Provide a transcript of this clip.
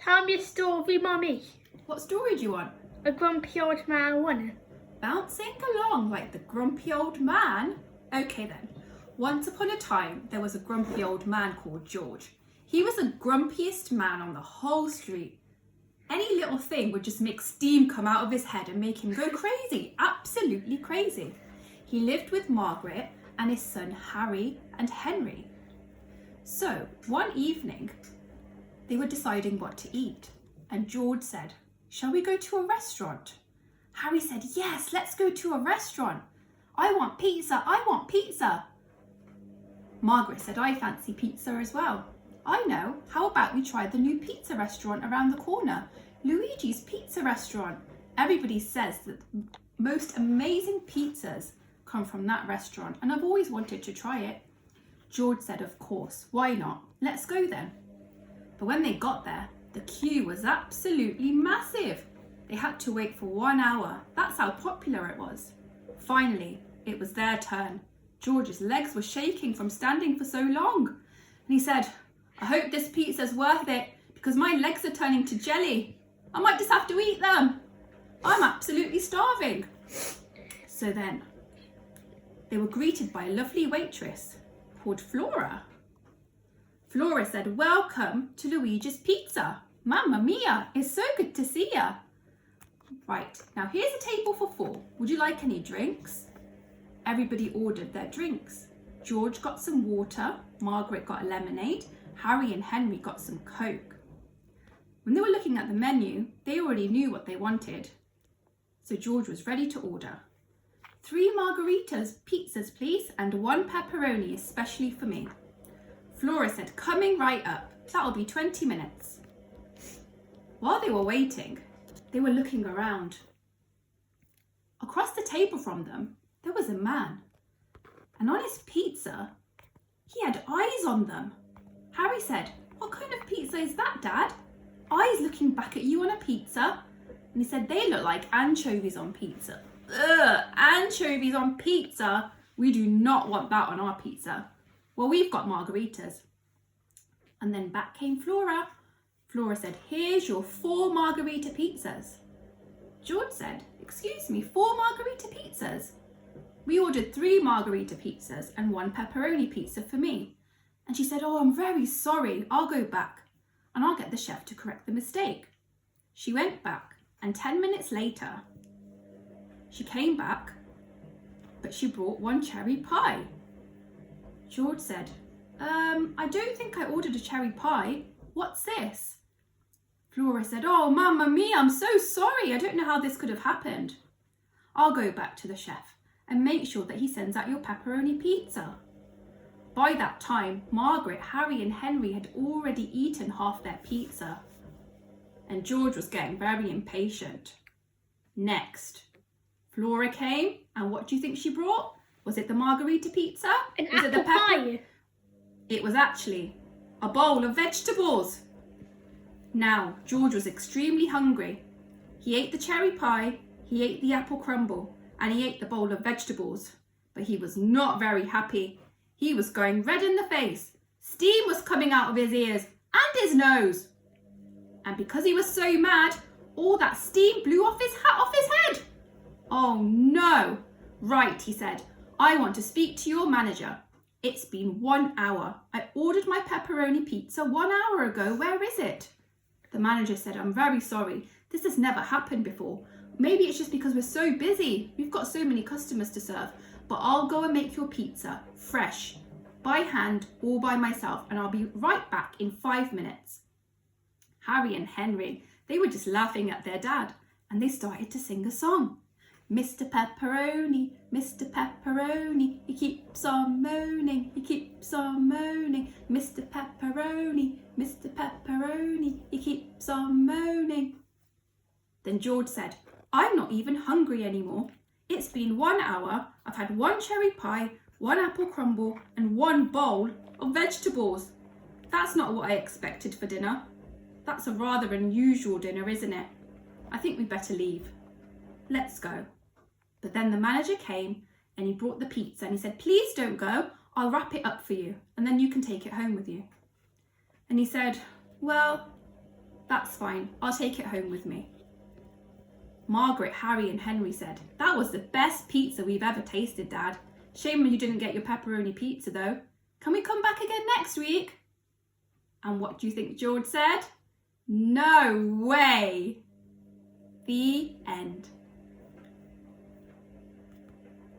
Tell me a story, Mummy. What story do you want? A grumpy old man won. Bouncing along like the grumpy old man? Okay then. Once upon a time, there was a grumpy old man called George. He was the grumpiest man on the whole street. Any little thing would just make steam come out of his head and make him go crazy, absolutely crazy. He lived with Margaret and his son Harry and Henry. So one evening, they were deciding what to eat, and George said, "Shall we go to a restaurant?" Harry said, "Yes, let's go to a restaurant. I want pizza, I want pizza." Margaret said, "I fancy pizza as well." "I know, how about we try the new pizza restaurant around the corner, Luigi's Pizza Restaurant. Everybody says that the most amazing pizzas come from that restaurant and I've always wanted to try it." George said, "Of course, why not? Let's go then." But when they got there, the queue was absolutely massive. They had to wait for 1 hour. That's how popular it was. Finally, it was their turn. George's legs were shaking from standing for so long. And he said, "I hope this pizza's worth it because my legs are turning to jelly. I might just have to eat them. I'm absolutely starving." So then, they were greeted by a lovely waitress called Flora. Flora said, "Welcome to Luigi's Pizza. Mamma mia, it's so good to see ya. Right, now here's a table for 4. Would you like any drinks?" Everybody ordered their drinks. George got some water, Margaret got a lemonade, Harry and Henry got some Coke. When they were looking at the menu, they already knew what they wanted. So George was ready to order. 3 margaritas, pizzas please, and 1 pepperoni, especially for me. Flora said, "Coming right up. That'll be 20 minutes. While they were waiting, they were looking around. Across the table from them, there was a man. And on his pizza, he had eyes on them. Harry said, "What kind of pizza is that, Dad? Eyes looking back at you on a pizza?" And he said, "They look like anchovies on pizza." "Ugh, anchovies on pizza? We do not want that on our pizza." "Well, we've got margaritas." And then back came Flora. Flora said, "Here's your 4 margarita pizzas." George said, "Excuse me, 4 margarita pizzas?" "We ordered 3 margarita pizzas and 1 pepperoni pizza for me." And she said, "Oh, I'm very sorry. I'll go back and I'll get the chef to correct the mistake." She went back and 10 minutes later, she came back, but she brought 1 cherry pie. George said, I don't think I ordered a cherry pie. What's this?" Flora said, "Oh, Mamma mia, I'm so sorry. I don't know how this could have happened. I'll go back to the chef and make sure that he sends out your pepperoni pizza." By that time, Margaret, Harry and Henry had already eaten half their pizza. And George was getting very impatient. Next, Flora came, and what do you think she brought? Was it the margarita pizza? Was it the pie? It was actually a bowl of vegetables. Now, George was extremely hungry. He ate the cherry pie, he ate the apple crumble, and he ate the bowl of vegetables. But he was not very happy. He was going red in the face. Steam was coming out of his ears and his nose. And because he was so mad, all that steam blew off his hat off his head. "Oh no." "Right," he said, "I want to speak to your manager. It's been 1 hour. I ordered my pepperoni pizza 1 hour ago. Where is it?" The manager said, "I'm very sorry. This has never happened before. Maybe it's just because we're so busy. We've got so many customers to serve. But I'll go and make your pizza fresh, by hand or by myself, and I'll be right back in 5 minutes." Harry and Henry, they were just laughing at their dad, and they started to sing a song. "Mr. Pepperoni, Mr. Pepperoni, he keeps on moaning, he keeps on moaning. Mr. Pepperoni, Mr. Pepperoni, he keeps on moaning." Then George said, "I'm not even hungry anymore. It's been 1 hour. I've had 1 cherry pie, 1 apple crumble, and 1 bowl of vegetables. That's not what I expected for dinner. That's a rather unusual dinner, isn't it? I think we'd better leave. Let's go." But then the manager came and he brought the pizza and he said, "Please don't go. I'll wrap it up for you and then you can take it home with you." And he said, "Well, That's fine, I'll take it home with me. Margaret, Harry and Henry said, "That was the best pizza we've ever tasted, Dad. Shame you didn't get your pepperoni pizza though. Can we come back again next week?" And what do you think George said? No way! The end.